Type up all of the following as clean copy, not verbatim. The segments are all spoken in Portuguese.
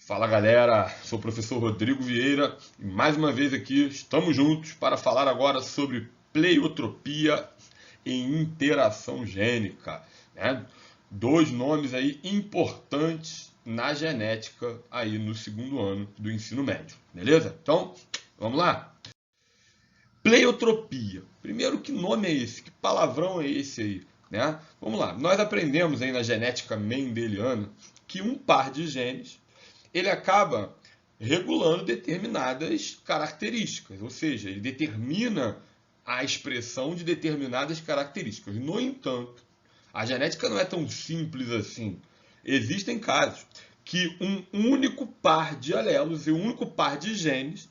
Fala galera, sou o professor Rodrigo Vieira e mais uma vez aqui estamos juntos para falar agora sobre pleiotropia e interação gênica, né? Dois nomes aí importantes na genética aí no segundo ano do ensino médio, beleza? Então, vamos lá. Pleiotropia. Primeiro, que nome é esse? Que palavrão é esse aí, né? Vamos lá. Nós aprendemos aí na genética mendeliana que um par de genes ele acaba regulando determinadas características, ou seja, ele determina a expressão de determinadas características. No entanto, a genética não é tão simples assim. Existem casos que um único par de alelos e um único par de genes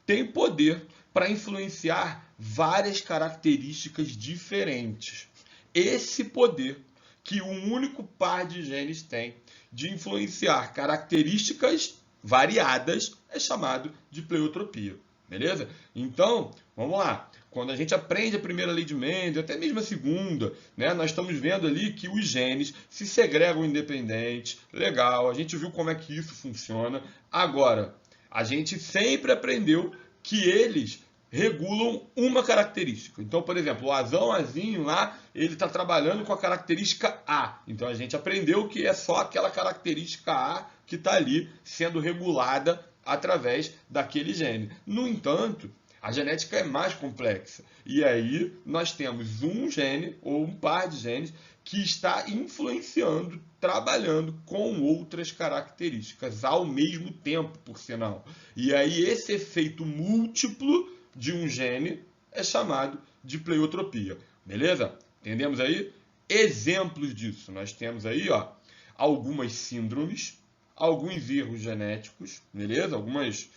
tem poder para influenciar várias características diferentes. Esse poder que um único par de genes tem de influenciar características variadas é chamado de pleiotropia, beleza? Então, vamos lá. Quando a gente aprende a primeira lei de Mendel, até mesmo a segunda, né, nós estamos vendo ali que os genes se segregam independentes, legal, a gente viu como é que isso funciona. Agora, a gente sempre aprendeu que eles regulam uma característica. Então, por exemplo, o azão, azinho lá, ele está trabalhando com a característica A. Então, a gente aprendeu que é só aquela característica A que está ali sendo regulada através daquele gene. No entanto, a genética é mais complexa. E aí nós temos um gene ou um par de genes que está influenciando, trabalhando com outras características ao mesmo tempo, por sinal. E aí esse efeito múltiplo de um gene é chamado de pleiotropia. Beleza? Entendemos aí? Exemplos disso. Nós temos aí, ó, algumas síndromes, alguns erros genéticos, beleza? Algumas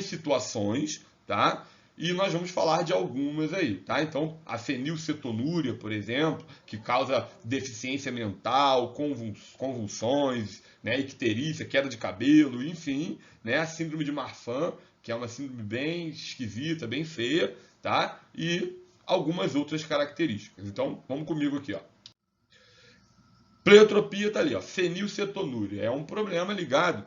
situações, tá? E nós vamos falar de algumas aí, tá? Então, a fenilcetonúria, por exemplo, que causa deficiência mental, convulsões, né, icterícia, queda de cabelo, enfim, né? A síndrome de Marfan, que é uma síndrome bem esquisita, bem feia, tá? E algumas outras características. Então, vamos comigo aqui, ó. Pleiotropia tá ali, ó. Fenilcetonúria é um problema ligado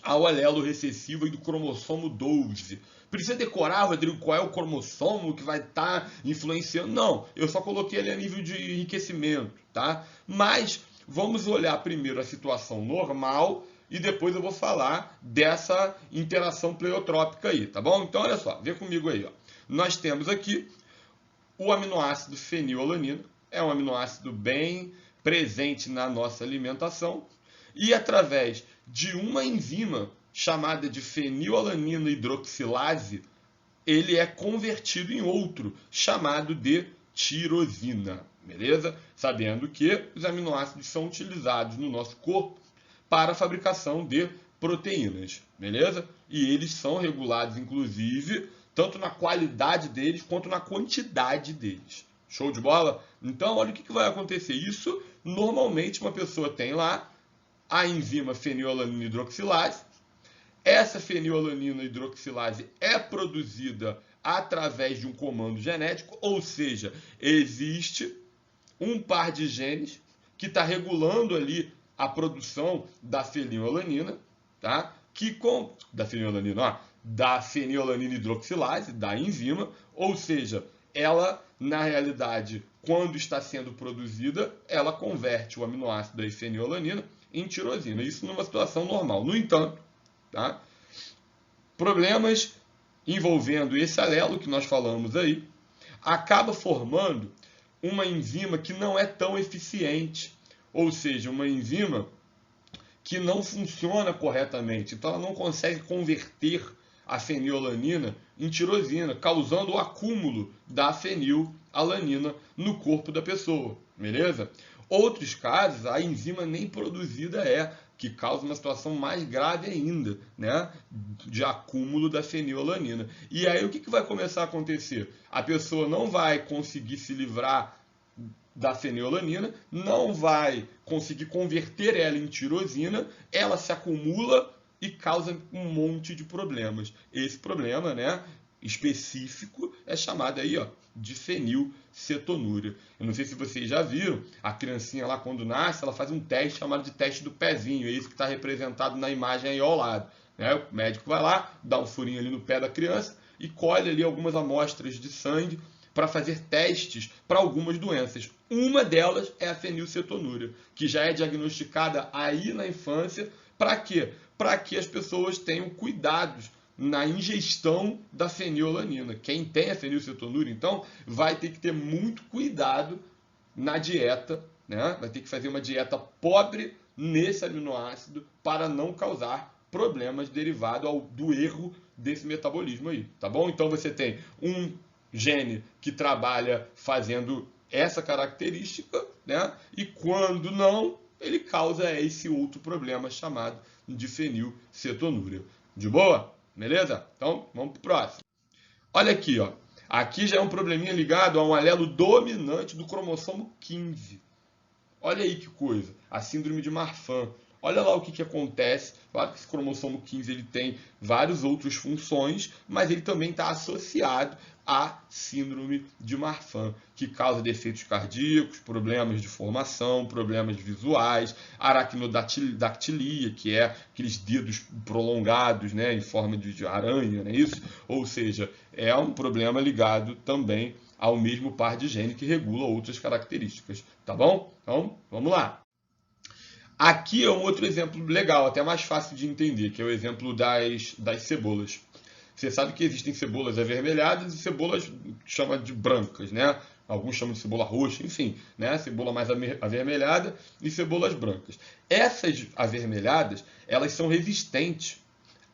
ao alelo recessivo e do cromossomo 12. Precisa decorar, Rodrigo, qual é o cromossomo que vai estar influenciando? Não, eu só coloquei ali a nível de enriquecimento, tá? Mas vamos olhar primeiro a situação normal e depois eu vou falar dessa interação pleiotrópica aí, tá bom? Então, olha só, vê comigo aí, ó. Nós temos aqui o aminoácido fenilalanina, é um aminoácido bem presente na nossa alimentação, e através de uma enzima chamada de fenilalanina hidroxilase, ele é convertido em outro, chamado de tirosina, beleza? Sabendo que os aminoácidos são utilizados no nosso corpo para a fabricação de proteínas, beleza? E eles são regulados, inclusive, tanto na qualidade deles quanto na quantidade deles. Show de bola? Então, olha o que vai acontecer. Isso, normalmente, uma pessoa tem lá a enzima fenilalanina hidroxilase. Essa fenilalanina hidroxilase é produzida através de um comando genético, ou seja, existe um par de genes que está regulando ali a produção da fenilalanina, tá? Da fenilalanina hidroxilase, da enzima, ou seja, ela, na realidade, quando está sendo produzida, ela converte o aminoácido da fenilalanina em tirosina. Isso numa situação normal. No entanto, tá? Problemas envolvendo esse alelo que nós falamos aí, acaba formando uma enzima que não é tão eficiente, ou seja, uma enzima que não funciona corretamente. Então ela não consegue converter a fenilalanina em tirosina, causando o acúmulo da fenilalanina no corpo da pessoa, beleza? Outros casos, a enzima nem produzida é, que causa uma situação mais grave ainda, né? De acúmulo da fenilalanina. E aí o que vai começar a acontecer? A pessoa não vai conseguir se livrar da fenilalanina, não vai conseguir converter ela em tirosina, ela se acumula e causa um monte de problemas. Esse problema, né, específico é chamado aí, ó, de fenilcetonúria. Eu não sei se vocês já viram, a criancinha lá quando nasce, ela faz um teste chamado de teste do pezinho, é isso que está representado na imagem aí ao lado. Né? O médico vai lá, dá um furinho ali no pé da criança e colhe ali algumas amostras de sangue para fazer testes para algumas doenças. Uma delas é a fenilcetonúria, que já é diagnosticada aí na infância. Para quê? Para que as pessoas tenham cuidados na ingestão da fenilalanina. Quem tem a fenilcetonúria, então, vai ter que ter muito cuidado na dieta, né? Vai ter que fazer uma dieta pobre nesse aminoácido para não causar problemas derivados do erro desse metabolismo aí, tá bom? Então você tem um gene que trabalha fazendo essa característica, né? E quando não, ele causa esse outro problema chamado de fenilcetonúria. De boa? Beleza? Então, vamos para o próximo. Olha aqui, ó. Aqui já é um probleminha ligado a um alelo dominante do cromossomo 15. Olha aí que coisa. A síndrome de Marfan. Olha lá o que acontece. Claro que esse cromossomo 15 ele tem várias outras funções, mas ele também está associado à síndrome de Marfan, que causa defeitos cardíacos, problemas de formação, problemas visuais, aracnodactilia, que é aqueles dedos prolongados, né, em forma de aranha, não é isso? Ou seja, é um problema ligado também ao mesmo par de gene que regula outras características, tá bom? Então, vamos lá. Aqui é um outro exemplo legal, até mais fácil de entender, que é o exemplo das cebolas. Você sabe que existem cebolas avermelhadas e cebolas chama de brancas, né? Alguns chamam de cebola roxa, enfim, né? Cebola mais avermelhada e cebolas brancas. Essas avermelhadas, elas são resistentes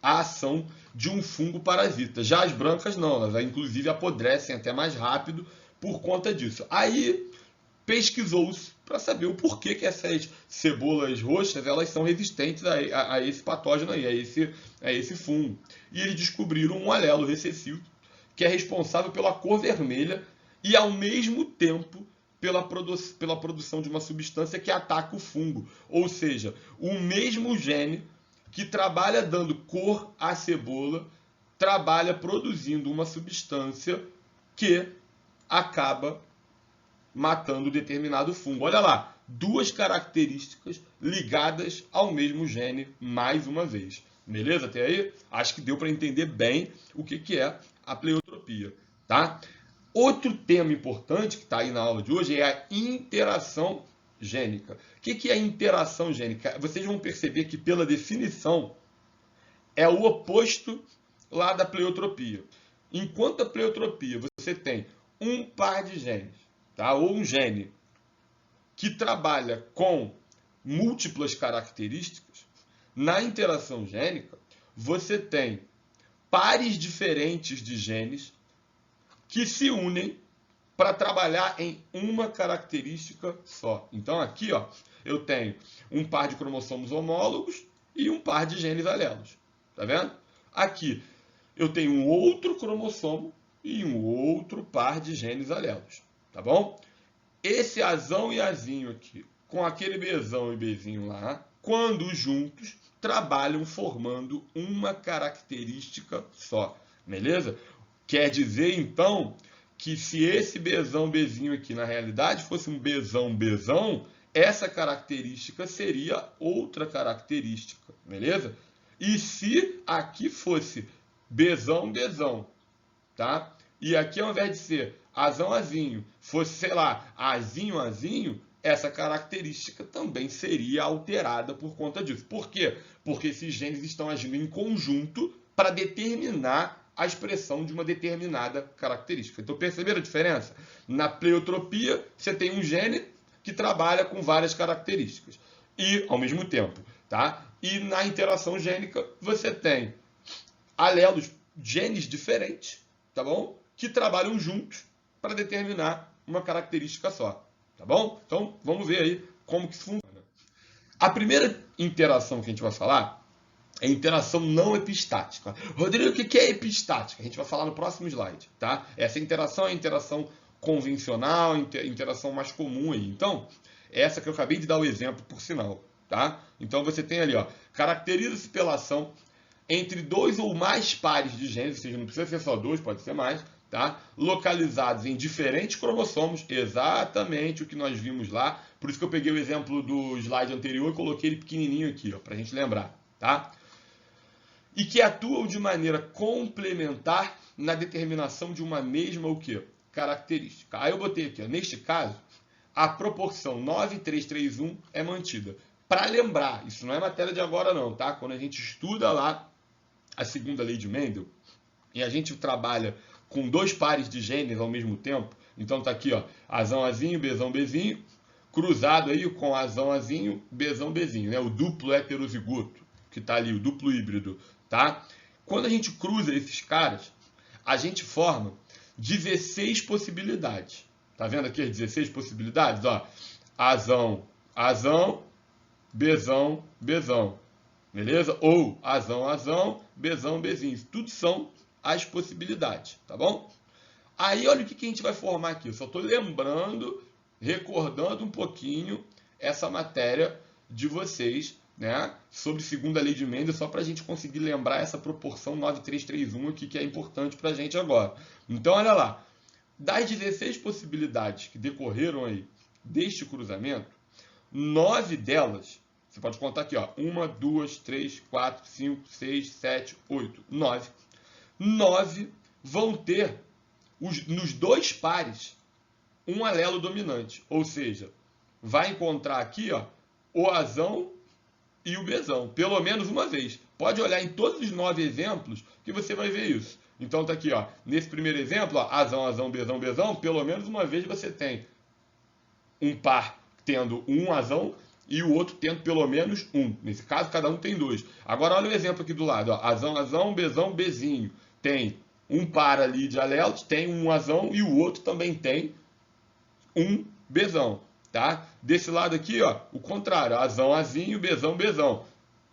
à ação de um fungo parasita. Já as brancas não, elas inclusive apodrecem até mais rápido por conta disso. Aí pesquisou-se para saber o porquê que essas cebolas roxas elas são resistentes a esse patógeno aí, a esse fungo. E eles descobriram um alelo recessivo que é responsável pela cor vermelha e ao mesmo tempo pela produção de uma substância que ataca o fungo. Ou seja, o mesmo gene que trabalha dando cor à cebola trabalha produzindo uma substância que acaba matando determinado fungo. Olha lá, duas características ligadas ao mesmo gene mais uma vez. Beleza? Até aí? Acho que deu para entender bem o que é a pleiotropia. Tá? Outro tema importante que está aí na aula de hoje é a interação gênica. O que é a interação gênica? Vocês vão perceber que, pela definição, é o oposto lá da pleiotropia. Enquanto a pleiotropia você tem um par de genes, tá? Ou um gene que trabalha com múltiplas características, na interação gênica você tem pares diferentes de genes que se unem para trabalhar em uma característica só. Então aqui, ó, eu tenho um par de cromossomos homólogos e um par de genes alelos. Tá vendo? Aqui eu tenho um outro cromossomo e um outro par de genes alelos. Tá bom? Esse Azão e Azinho aqui, com aquele Bzão e Bzinho lá, quando juntos, trabalham formando uma característica só. Beleza? Quer dizer, então, que se esse Bzão, Bzinho aqui, na realidade, fosse um Bzão, Bzão, essa característica seria outra característica. Beleza? E se aqui fosse Bzão, Bzão, tá? E aqui, ao invés de ser Azão, Azinho, fosse, sei lá, Azinho, Azinho, essa característica também seria alterada por conta disso. Por quê? Porque esses genes estão agindo em conjunto para determinar a expressão de uma determinada característica. Então, perceberam a diferença? Na pleiotropia, você tem um gene que trabalha com várias características e ao mesmo tempo, tá? E na interação gênica, você tem alelos, genes diferentes, tá bom? Que trabalham juntos para determinar uma característica só, tá bom? Então, vamos ver aí como que isso funciona. A primeira interação que a gente vai falar é interação não epistática. Rodrigo, o que é epistática? A gente vai falar no próximo slide, tá? Essa interação é a interação convencional, interação mais comum aí. Então, essa que eu acabei de dar o exemplo, por sinal, tá? Então, você tem ali, ó, caracteriza-se pela ação entre dois ou mais pares de genes, ou seja, não precisa ser só dois, pode ser mais, tá? Localizados em diferentes cromossomos, exatamente o que nós vimos lá. Por isso que eu peguei o exemplo do slide anterior e coloquei ele pequenininho aqui, para a gente lembrar, tá? E que atuam de maneira complementar na determinação de uma mesma o quê? Característica. Aí eu botei aqui, ó, neste caso, a proporção 9:3:3:1 é mantida. Para lembrar, isso não é matéria de agora não, tá? Quando a gente estuda lá a segunda lei de Mendel e a gente trabalha com dois pares de genes ao mesmo tempo, então tá aqui, ó, Azão Azinho, Bzão Bzinho, cruzado aí com Azão Azinho, Bzão Bzinho, né? O duplo heterozigoto, que tá ali, o duplo híbrido, tá? Quando a gente cruza esses caras, a gente forma 16 possibilidades. Tá vendo aqui as 16 possibilidades? Ó, Azão, Azão, Bzão, Bzão. Beleza? Ou Azão, Azão, Bzão, Bzinho. Tudo são as possibilidades, tá bom? Aí olha o que a gente vai formar aqui. Eu só estou lembrando, recordando um pouquinho essa matéria de vocês, né? Sobre segunda lei de Mendel, só para a gente conseguir lembrar essa proporção 9:3:3:1 aqui, que é importante para a gente agora. Então, olha lá. Das 16 possibilidades que decorreram aí deste cruzamento, 9 delas, você pode contar aqui, ó, 1, 2, 3, 4, 5, 6, 7, 8, 9. 9 vão ter, nos dois pares, um alelo dominante. Ou seja, vai encontrar aqui, ó, o Azão e o Bzão, pelo menos uma vez. Pode olhar em todos os 9 exemplos que você vai ver isso. Então tá aqui, ó, nesse primeiro exemplo, ó, Azão, Azão, Bzão, Bzão, pelo menos uma vez você tem um par tendo um Azão e o outro tendo pelo menos um. Nesse caso, cada um tem 2. Agora olha o exemplo aqui do lado, ó, Azão, Azão, Bzão, Bzinho. Tem um par ali de alelos, tem um Azão e o outro também tem um Bzão, tá? Desse lado aqui, ó, o contrário, Azão, Azinho, Bzão, Bzão.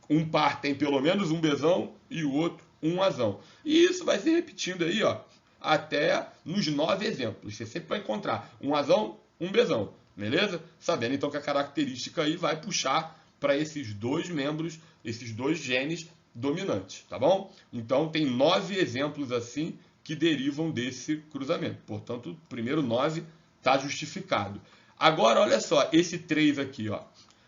Um par tem pelo menos um Bzão e o outro um Azão. E isso vai se repetindo aí, ó, até nos 9 exemplos. Você sempre vai encontrar um Azão, um Bzão, beleza? Sabendo então que a característica aí vai puxar para esses dois membros, esses dois genes dominantes, tá bom? Então tem 9 exemplos assim que derivam desse cruzamento. Portanto, o primeiro 9 está justificado. Agora, olha só, esse 3 aqui, ó.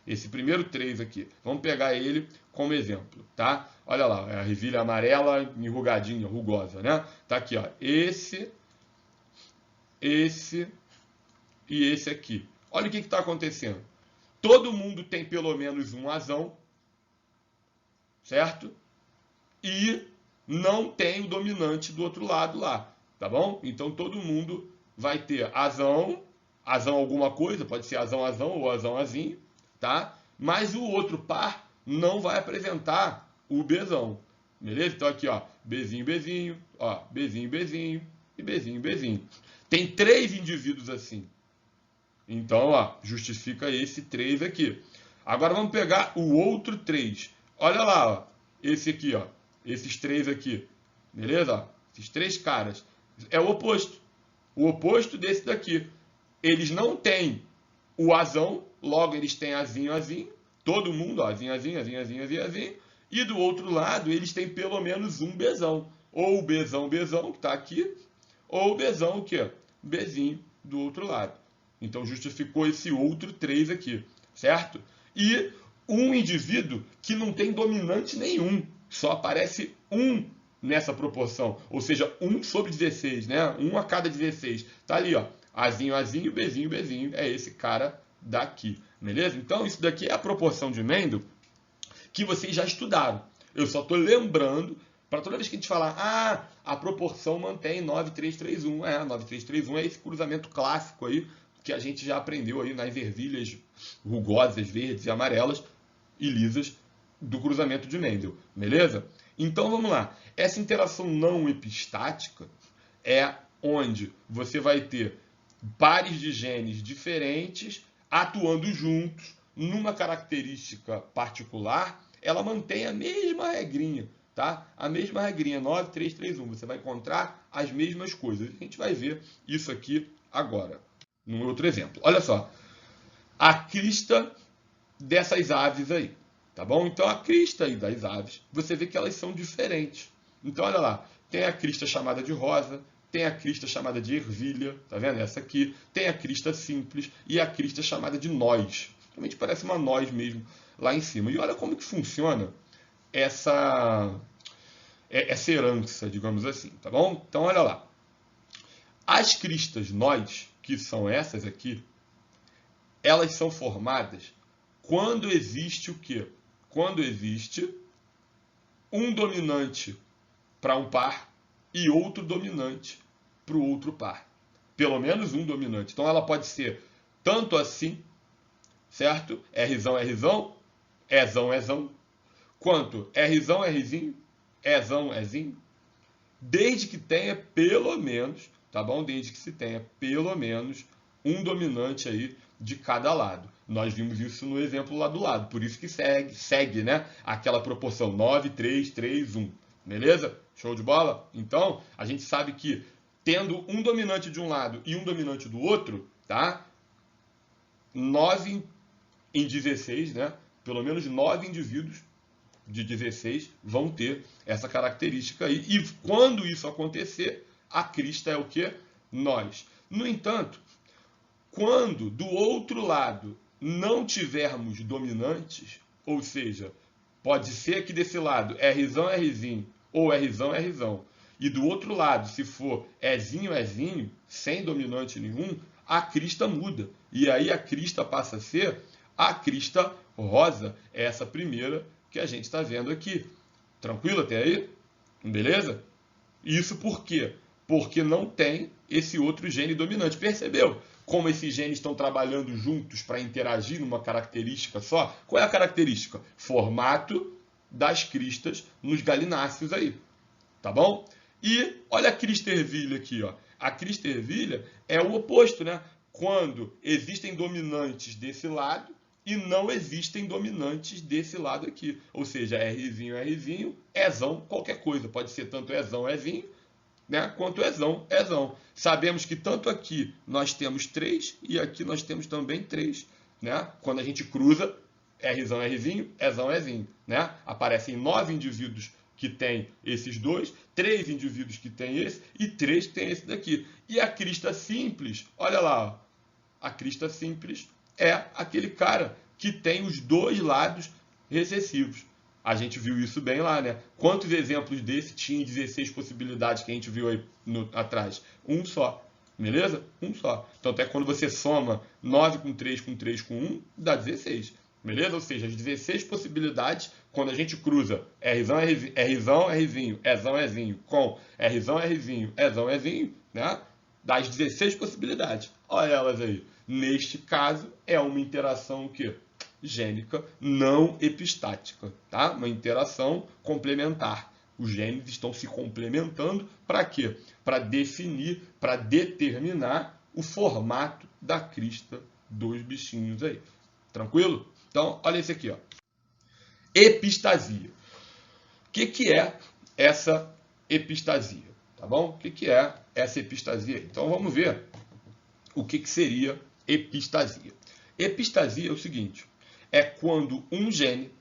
Esse primeiro 3 aqui, vamos pegar ele como exemplo, tá? Olha lá, é a ervilha amarela enrugadinha, rugosa, né? Tá aqui, ó, esse e esse aqui. Olha o que está acontecendo. Todo mundo tem pelo menos um Azão, certo? E não tem o dominante do outro lado lá, tá bom? Então todo mundo vai ter Azão, Azão alguma coisa, pode ser Azão, Azão ou Azão, Azinho, tá? Mas o outro par não vai apresentar o Bzão, beleza? Então aqui, ó, Bzinho, Bzinho, ó, Bzinho, Bzinho e Bzinho, Bzinho. Tem 3 indivíduos assim. Então, ó, justifica esse 3 aqui. Agora vamos pegar o outro 3. Olha lá, ó, esse aqui, ó, esses 3 aqui, beleza? Ó, esses 3 caras. É o oposto. O oposto desse daqui. Eles não têm o Azão, logo eles têm Azinho, Azinho. Todo mundo, ó, Azinho, Azinho, Azinho, Azinho, Azinho, Azinho. E do outro lado, eles têm pelo menos um Bzão. Ou o Bzão, Bzão, que está aqui, ou o Bzão, o quê? Bzinho, do outro lado. Então, justificou esse outro 3 aqui, certo? E um indivíduo que não tem dominante nenhum. Só aparece um nessa proporção. Ou seja, 1 sobre 16, né? 1 a cada 16. Tá ali, ó. Azinho, Azinho, Bzinho, Bzinho. É esse cara daqui, beleza? Então, isso daqui é a proporção de Mendel que vocês já estudaram. Eu só estou lembrando, para toda vez que a gente falar, a proporção mantém 9:3:3:1. 9:3:3:1 é esse cruzamento clássico aí, que a gente já aprendeu aí nas ervilhas rugosas, verdes e amarelas e lisas do cruzamento de Mendel, beleza? Então vamos lá. Essa interação não epistática é onde você vai ter pares de genes diferentes atuando juntos numa característica particular. Ela mantém a mesma regrinha, tá? A mesma regrinha, 9:3:3:1. Você vai encontrar as mesmas coisas. A gente vai ver isso aqui agora, num outro exemplo. Olha só, a crista dessas aves aí. tá bom? Então a crista aí das aves, você vê que elas são diferentes. Então olha lá, tem a crista chamada de rosa, tem a crista chamada de ervilha, tá vendo? Essa aqui, tem a crista simples e a crista chamada de noz. Realmente parece uma noz mesmo lá em cima. E olha como que funciona essa herança, digamos assim, tá bom? Então olha lá. As cristas noz, que são essas aqui, elas são formadas quando existe o quê? Quando existe um dominante para um par e outro dominante para o outro par. Pelo menos um dominante. Então ela pode ser tanto assim, certo? Rzão, Rzão, Ezão, Ezão, quanto Rzão, Rzinho, Ezão, Ezinho, desde que tenha pelo menos, tá bom? Desde que se tenha pelo menos um dominante aí de cada lado. Nós vimos isso no exemplo lá do lado, por isso que segue, né? Aquela proporção 9, 3, 3, 1. Beleza? Show de bola? Então, a gente sabe que tendo um dominante de um lado e um dominante do outro, tá? 9 em 16, né? Pelo menos 9 indivíduos de 16 vão ter essa característica aí. E quando isso acontecer, a crista é o quê? Nós. No entanto, quando do outro lado não tivermos dominantes, ou seja, pode ser que desse lado Rzão, Rzinho, ou Rzão, Rzão, e do outro lado, se for Ezinho, Ezinho, sem dominante nenhum, a crista muda. E aí a crista passa a ser a crista rosa, essa primeira que a gente está vendo aqui. Tranquilo até aí? Beleza? Isso por quê? Porque não tem esse outro gene dominante. Percebeu como esses genes estão trabalhando juntos para interagir numa característica só? Qual é a característica? Formato das cristas nos galináceos aí. Tá bom? E olha a crista ervilha aqui, ó. A crista ervilha é o oposto, né? Quando existem dominantes desse lado e não existem dominantes desse lado aqui. Ou seja, Rzinho, Rzinho, Ezão, qualquer coisa. Pode ser tanto Ezão, Ezinho, né, quanto Ezão, Ezão. Sabemos que tanto aqui nós temos 3 e aqui nós temos também 3. Né? Quando a gente cruza, Rzão, Rzinho, Ezão, Ezinho. Né? Aparecem 9 indivíduos que tem esses dois, 3 indivíduos que tem esse e 3 que tem esse daqui. E a crista simples, olha lá, ó. A crista simples é aquele cara que tem os dois lados recessivos. A gente viu isso bem lá, né? Quantos exemplos desse tinha 16 possibilidades que a gente viu aí atrás? Um só. Beleza? Um só. Então, até quando você soma 9 com 3 com 3 com 1, dá 16. Beleza? Ou seja, as 16 possibilidades, quando a gente cruza Rzão, Rzinho, Ezão, Ezinho, com Rzão, Rzinho, Ezão, Ezinho, né? Dá as 16 possibilidades. Olha elas aí. Neste caso, é uma interação o quê? Gênica não epistática, tá? Uma interação complementar. Os genes estão se complementando para quê? Para definir, para determinar o formato da crista dos bichinhos aí. Tranquilo? Então, olha esse aqui, ó. Epistasia. O que é essa epistasia? Tá bom? O que é essa epistasia? Então, vamos ver o que seria epistasia. Epistasia é o seguinte, é quando um gene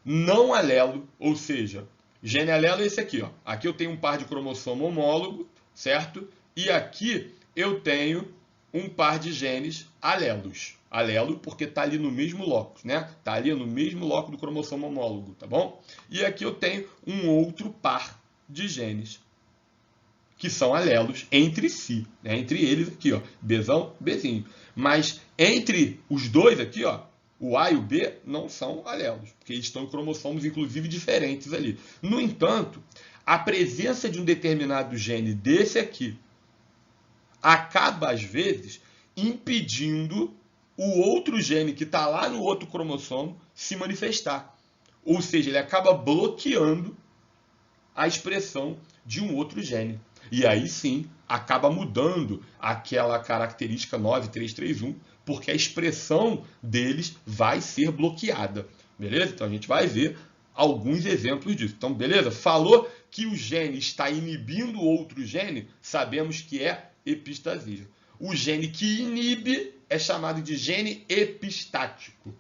não alelo, ou seja, gene alelo é esse aqui, ó. Aqui eu tenho um par de cromossomo homólogo, certo? E aqui eu tenho um par de genes alelos. Alelo porque está ali no mesmo locus, né? Está ali no mesmo locus do cromossomo homólogo, tá bom? E aqui eu tenho um outro par de genes que são alelos entre si, né? Entre eles aqui, ó, Bzão, Bzinho. Mas entre os dois aqui, ó, o A e o B não são alelos, porque eles estão em cromossomos, inclusive, diferentes ali. No entanto, a presença de um determinado gene desse aqui acaba, às vezes, impedindo o outro gene que está lá no outro cromossomo se manifestar. Ou seja, ele acaba bloqueando a expressão de um outro gene. E aí sim, acaba mudando aquela característica 9331, porque a expressão deles vai ser bloqueada. Beleza? Então a gente vai ver alguns exemplos disso. Então, beleza? Falou que o gene está inibindo outro gene, sabemos que é epistasia. O gene que inibe é chamado de gene epistático.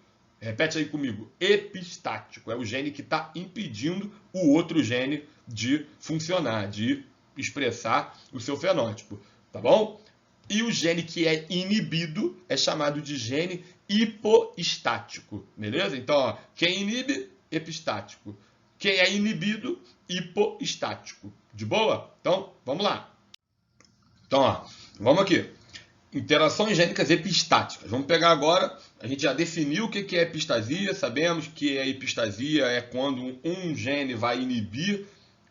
Repete aí comigo. Epistático. É o gene que está impedindo o outro gene de funcionar, de expressar o seu fenótipo. Tá bom? E o gene que é inibido é chamado de gene hipoestático. Beleza? Então, ó, quem inibe, epistático. Quem é inibido, hipoestático. De boa? Então, vamos lá. Então, ó, vamos aqui. Interações gênicas epistáticas. Vamos pegar agora, a gente já definiu o que é epistasia, sabemos que a epistasia é quando um gene vai inibir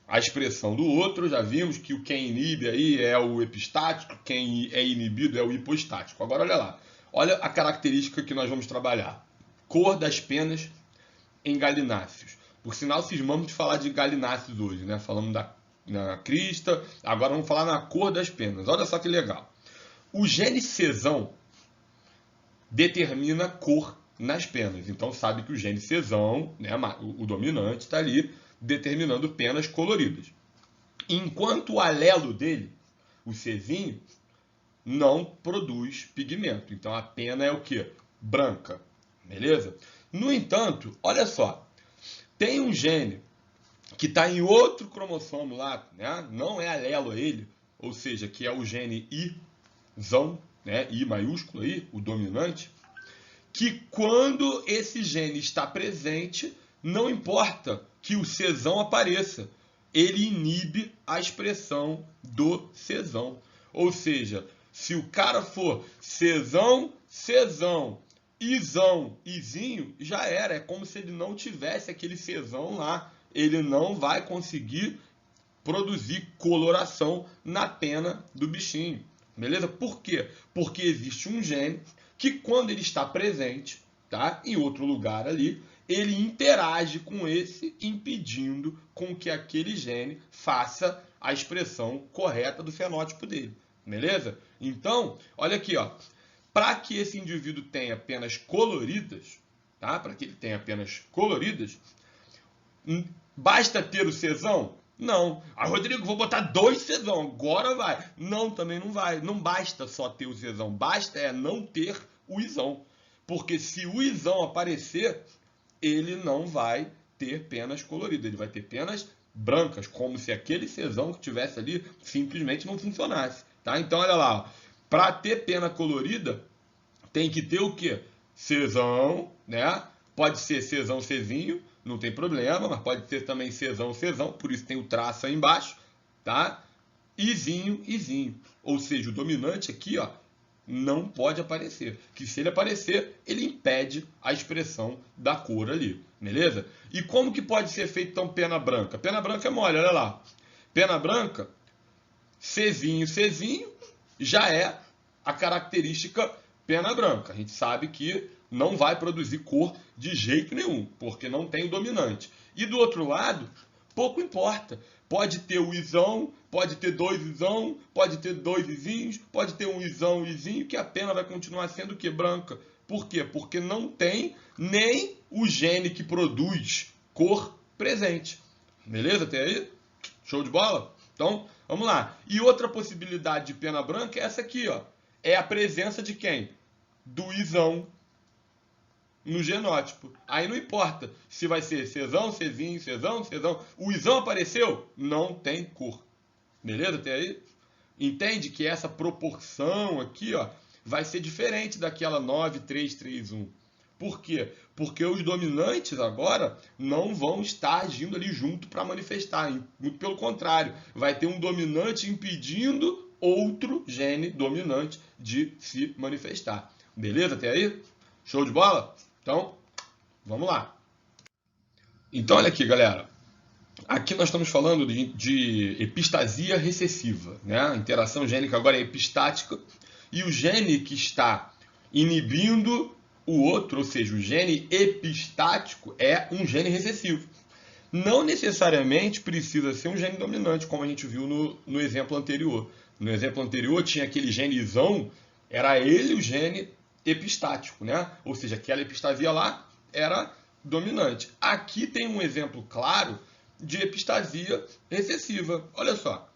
a expressão do outro, já vimos que quem inibe aí é o epistático, quem é inibido é o hipostático. Agora olha lá, olha a característica que nós vamos trabalhar. Cor das penas em galináceos. Por sinal, cismamos de falar de galináceos hoje, né? Falamos na crista, agora vamos falar na cor das penas. Olha só que legal. O gene cesão determina cor nas penas. Então sabe que o gene cesão, né, o dominante, está ali determinando penas coloridas. Enquanto o alelo dele, o cezinho, não produz pigmento. Então a pena é o quê? Branca. Beleza? No entanto, olha só. Tem um gene que está em outro cromossomo lá, né? Não é alelo a ele, ou seja, que é o gene I-zão, né? I maiúsculo aí, o dominante, que quando esse gene está presente, não importa que o cesão apareça, ele inibe a expressão do cesão. Ou seja, se o cara for cesão, cesão, isão, izinho, já era. É como se ele não tivesse aquele cesão lá. Ele não vai conseguir produzir coloração na pena do bichinho. Beleza? Por quê? Porque existe um gene que quando ele está presente, tá, em outro lugar ali, ele interage com esse, impedindo com que aquele gene faça a expressão correta do fenótipo dele. Beleza? Então, olha aqui, ó. Para que esse indivíduo tenha penas coloridas, tá? Para que ele tenha penas coloridas, basta ter o cesão? Não. Ah, Rodrigo, vou botar 2 cesão, agora vai. Não, também não vai. Não basta só ter o cesão, basta não ter o isão. Porque se o isão aparecer, ele não vai ter penas coloridas, ele vai ter penas brancas, como se aquele cesão que tivesse ali simplesmente não funcionasse. Tá? Então, olha lá, para ter pena colorida, tem que ter o quê? Cesão, né? Pode ser cesão, cezinho, não tem problema, mas pode ser também cesão, cesão, por isso tem o traço aí embaixo, tá? Izinho, izinho. Ou seja, o dominante aqui, ó, não pode aparecer. Que se ele aparecer, ele impede a expressão da cor ali, beleza? E como que pode ser feito então pena branca? Pena branca é mole, olha lá. Pena branca, Czinho, Czinho, já é a característica pena branca. A gente sabe que não vai produzir cor de jeito nenhum, porque não tem o dominante. E do outro lado, pouco importa. Pode ter o isão, pode ter 2 isão, pode ter 2 izinhos, pode ter um isão, izinho, que a pena vai continuar sendo o quê? Branca. Por quê? Porque não tem nem o gene que produz cor presente. Beleza até aí? Show de bola? Então, vamos lá. E outra possibilidade de pena branca é essa aqui, ó. É a presença de quem? Do isão no genótipo. Aí não importa se vai ser cesão, cezinho, cesão, cesão. O isão apareceu? Não tem cor. Beleza até aí? Entende que essa proporção aqui, ó, vai ser diferente daquela 9, 3, 3, 1. Por quê? Porque os dominantes agora não vão estar agindo ali junto para manifestar. Muito pelo contrário, vai ter um dominante impedindo outro gene dominante de se manifestar. Beleza até aí? Show de bola? Então, vamos lá. Então, olha aqui, galera. Aqui nós estamos falando de epistasia recessiva, né? A interação gênica agora é epistática e o gene que está inibindo o outro, ou seja, o gene epistático, é um gene recessivo. Não necessariamente precisa ser um gene dominante, como a gente viu no exemplo anterior. No exemplo anterior tinha aquele genezão, era ele o gene epistático, né? Ou seja, aquela epistasia lá era dominante. Aqui tem um exemplo claro de epistasia recessiva. Olha só,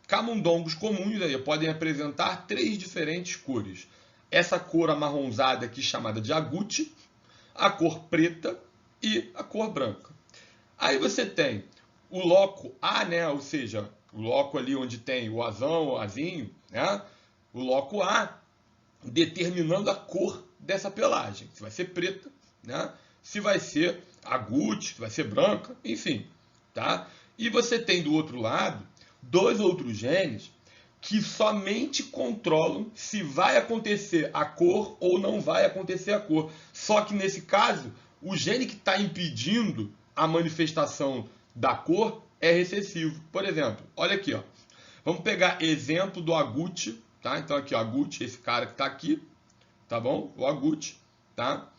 camundongos comuns aí podem apresentar 3 diferentes cores. Essa cor amarronzada aqui chamada de agute, a cor preta e a cor branca. Aí você tem o loco A, né? Ou seja, o loco ali onde tem o azão, o azinho, né? O loco A determinando a cor dessa pelagem. Se vai ser preta, né? Se vai ser agute, se vai ser branca, enfim, tá? E você tem do outro lado dois outros genes que somente controlam se vai acontecer a cor ou não vai acontecer a cor. Só que nesse caso, o gene que está impedindo a manifestação da cor é recessivo. Por exemplo, olha aqui, ó. Vamos pegar exemplo do agute, tá? Então aqui, ó, agute, esse cara que está aqui, tá bom? O agute, tá?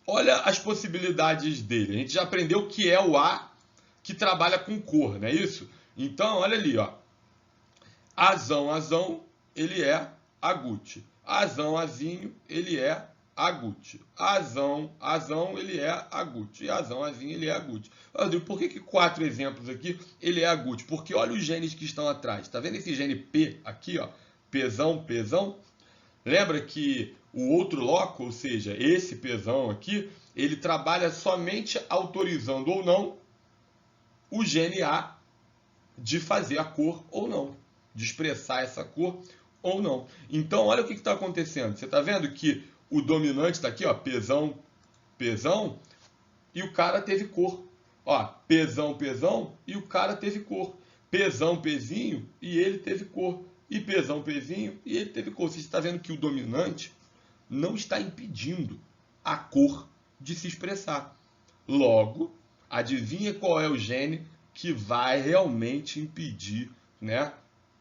Olha as possibilidades dele. A gente já aprendeu que é o A que trabalha com cor, não é isso? Então, olha ali, ó. Azão, azão, ele é agute. Azão, azinho, ele é agute. Azão, azão, ele é agute. E azão, azinho, ele é agute. Rodrigo, por que 4 exemplos aqui ele é agute? Porque olha os genes que estão atrás. Tá vendo esse gene P aqui, ó? Pzão, pzão. Lembra que o outro loco, ou seja, esse pzão aqui, ele trabalha somente autorizando ou não o gene A de fazer a cor ou não, de expressar essa cor ou não. Então, olha o que está acontecendo. Você está vendo que o dominante está aqui, ó, pzão, pzão, e o cara teve cor. Ó, pzão, pzão, e o cara teve cor. Pzão, pezinho, e ele teve cor. E pzão, pezinho, e ele teve cor. Você está vendo que o dominante não está impedindo a cor de se expressar. Logo, adivinha qual é o gene que vai realmente impedir, né,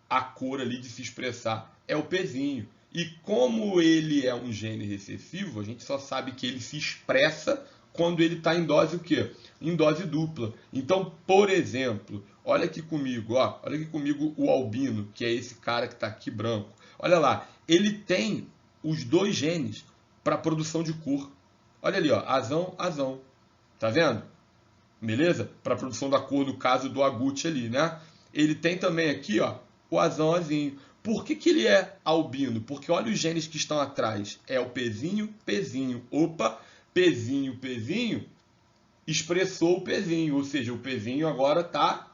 a cor ali de se expressar? É o pezinho. E como ele é um gene recessivo, a gente só sabe que ele se expressa quando ele está em dose o quê? Em dose dupla. Então, por exemplo, olha aqui comigo, ó, olha aqui comigo o albino, que é esse cara que está aqui branco. Olha lá, ele tem os dois genes para produção de cor. Olha ali, ó, azão, azão. Tá vendo? Beleza? Para produção da cor, no caso do agute ali, né? Ele tem também aqui, ó, o azão, azinho. Por que ele é albino? Porque olha os genes que estão atrás. É o pezinho, pezinho. Opa, pezinho, pezinho, expressou o pezinho. Ou seja, o pezinho agora está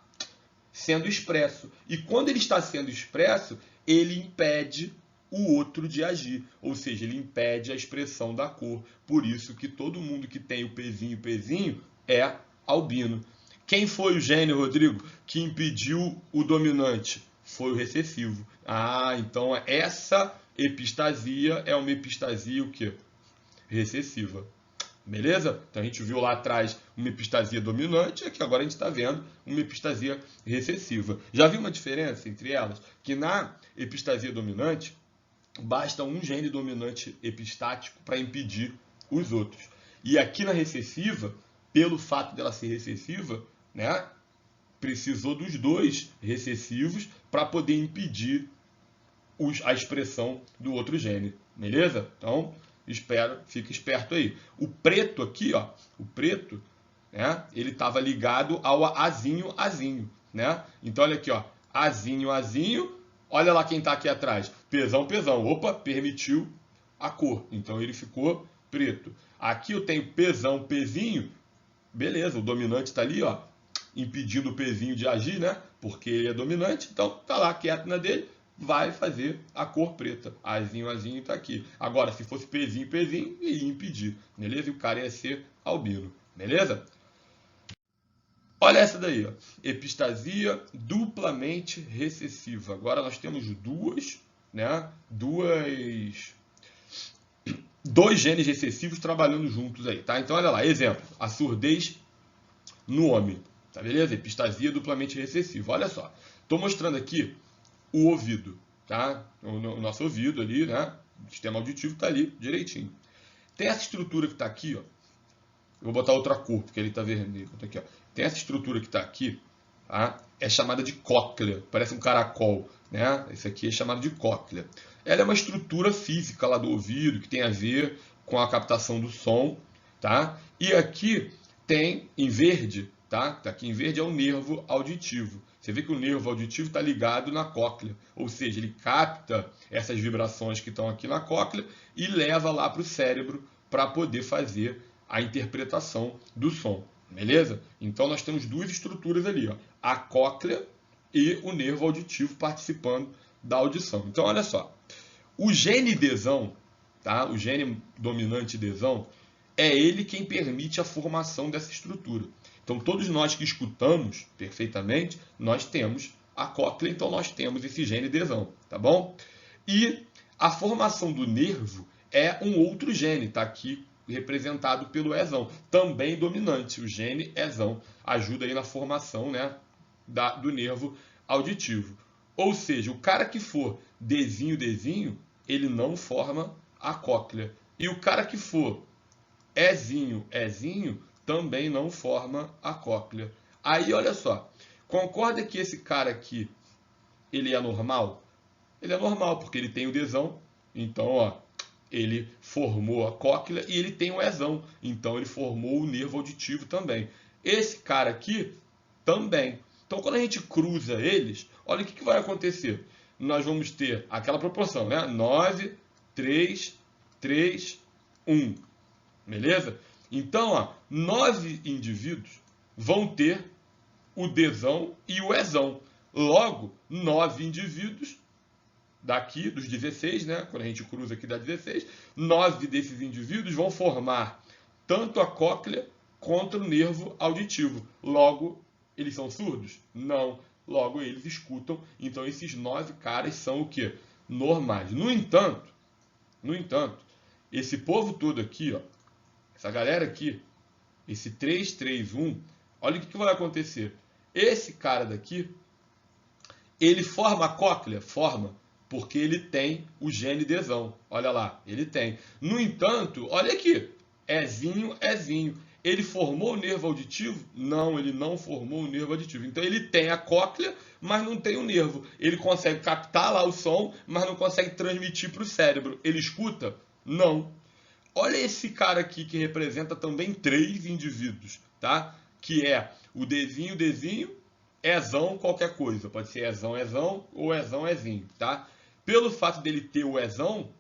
sendo expresso. E quando ele está sendo expresso, ele impede o outro de agir. Ou seja, ele impede a expressão da cor. Por isso que todo mundo que tem o pezinho, pezinho, é albino. Quem foi o gene, Rodrigo, que impediu o dominante? Foi o recessivo. Ah, então essa epistasia é uma epistasia o quê? Recessiva. Beleza? Então a gente viu lá atrás uma epistasia dominante, aqui agora a gente está vendo uma epistasia recessiva. Já viu uma diferença entre elas? Que na epistasia dominante, basta um gene dominante epistático para impedir os outros. E aqui na recessiva, pelo fato dela ser recessiva, né, precisou dos dois recessivos para poder impedir a expressão do outro gene. Beleza? Então, fica esperto aí. O preto aqui, ó, o preto, né, ele estava ligado ao azinho, azinho, né? Então, olha aqui, ó, azinho, azinho, olha lá quem está aqui atrás, pezão, pezão, opa, permitiu a cor, então ele ficou preto. Aqui eu tenho pezão, pezinho, beleza, o dominante está ali, ó, impedindo o pezinho de agir, né? Porque ele é dominante, então tá lá quieto na dele, vai fazer a cor preta. Azinho, azinho tá aqui. Agora, se fosse pezinho, pezinho, ia impedir, beleza? E o cara ia ser albino, beleza? Olha essa daí, ó. Epistasia duplamente recessiva. Agora nós temos dois genes recessivos trabalhando juntos aí, tá? Então olha lá, exemplo, a surdez no homem, tá beleza? Epistasia duplamente recessiva. Olha só, estou mostrando aqui o ouvido, tá? O nosso ouvido ali, né? O sistema auditivo está ali direitinho. Tem essa estrutura que está aqui, ó. Eu vou botar outra cor, porque ele está vermelho. Tá aqui, ó. Tem essa estrutura que está aqui, tá? É chamada de cóclea, parece um caracol, né? Esse aqui é chamado de cóclea. Ela é uma estrutura física lá do ouvido, que tem a ver com a captação do som, tá? E aqui tem, em verde, tá? Aqui em verde é o nervo auditivo. Você vê que o nervo auditivo está ligado na cóclea, ou seja, ele capta essas vibrações que estão aqui na cóclea e leva lá para o cérebro para poder fazer a interpretação do som, beleza? Então nós temos duas estruturas ali, ó, a cóclea e o nervo auditivo participando da audição. Então olha só, o gene Dzão, tá? O gene dominante Dzão, é ele quem permite a formação dessa estrutura. Então todos nós que escutamos perfeitamente, nós temos a cóclea, então nós temos esse gene Dzão, tá bom? E a formação do nervo é um outro gene, tá aqui representado pelo Ezão, também dominante. O gene Ezão ajuda aí na formação, né, do nervo auditivo. Ou seja, o cara que for Dzinho, ele não forma a cóclea. E o cara que for Ezinho, também não forma a cóclea. Aí, olha só, concorda que esse cara aqui, ele é normal? Ele é normal, porque ele tem o Dzão, então, ó, ele formou a cóclea e ele tem o Ezão, então ele formou o nervo auditivo também. Esse cara aqui também. Então, quando a gente cruza eles, olha o que vai acontecer. Nós vamos ter aquela proporção, né? 9, 3, 3, 1. Beleza? Então, ó, 9 indivíduos vão ter o Dzão e o Ezão. Logo, 9 indivíduos daqui, dos 16, né? Quando a gente cruza aqui dá 16, 9 desses indivíduos vão formar tanto a cóclea quanto o nervo auditivo. Logo, eles são surdos? Não. Logo, eles escutam. Então, esses 9 caras são o quê? Normais. No entanto, esse povo todo aqui, ó, essa galera aqui, esse 3, 3, 1, olha o que vai acontecer. Esse cara daqui, ele forma a cóclea? Forma. Porque ele tem o gene Dzão. Olha lá, ele tem. No entanto, olha aqui. Ezinho. Ele formou o nervo auditivo? Não, ele não formou o nervo auditivo. Então ele tem a cóclea, mas não tem o nervo. Ele consegue captar lá o som, mas não consegue transmitir para o cérebro. Ele escuta? Não. Olha esse cara aqui que representa também 3 indivíduos, tá? Que é o Dzinho, Ezão, qualquer coisa. Pode ser Ezão ou Ezinho, tá? Pelo fato dele ter o Ezão,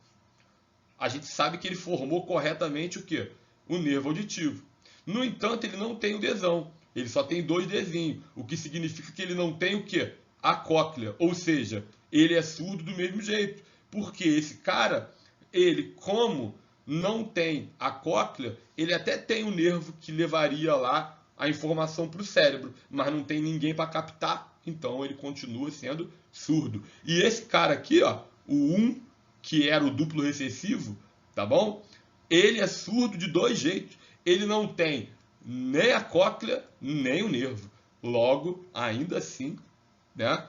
a gente sabe que ele formou corretamente o quê? O nervo auditivo. No entanto, ele não tem o Dzão. Ele só tem 2 Dzinhos, o que significa que ele não tem o quê? A cóclea. Ou seja, ele é surdo do mesmo jeito. Porque esse cara, ele, como não tem a cóclea, ele até tem o nervo que levaria lá a informação para o cérebro, mas não tem ninguém para captar, então ele continua sendo surdo. E esse cara aqui, ó, o 1, que era o duplo recessivo, tá bom? Ele é surdo de 2 jeitos. Ele não tem nem a cóclea, nem o nervo. Logo, ainda assim, né?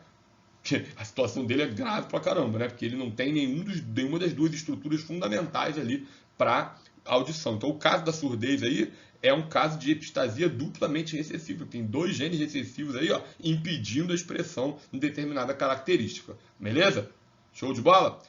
A situação dele é grave pra caramba, né? Porque ele não tem nenhuma das 2 estruturas fundamentais ali para audição. Então, o caso da surdez aí é um caso de epistasia duplamente recessiva. Tem 2 genes recessivos aí, ó, impedindo a expressão de determinada característica. Beleza? Show de bola?